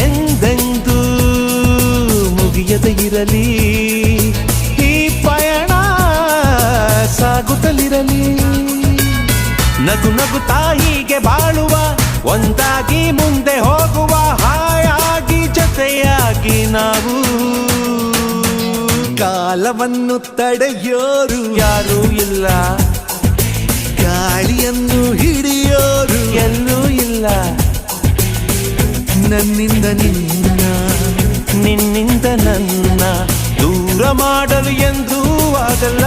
ಎಂದೆಂದೂ ಮುಗಿಯದೇ ಇರಲಿ ಈ ಪಯಣ ಸಾಗುತ್ತಲಿರಲಿ. ನಗು ನಗುತ್ತಾ ಹೀಗೆ ಬಾಳುವ, ಒಂದಾಗಿ ಮುಂದೆ ಹೋಗುವ, ಹಾಯಾಗಿ ಜೊತೆಯಾಗಿ ನಾವು. ಕಾಲವನ್ನು ತಡೆಯೋರು ಯಾರೂ ಇಲ್ಲ, ಗಾಳಿಯನ್ನು ಹಿಡಿಯೋರು ಎಲ್ಲೂ ಇಲ್ಲ. ನನ್ನಿಂದ ನಿನ್ನ, ನಿನ್ನಿಂದ ನನ್ನ ದೂರ ಮಾಡಲು ಎಂದೂ ಆಗಲ್ಲ.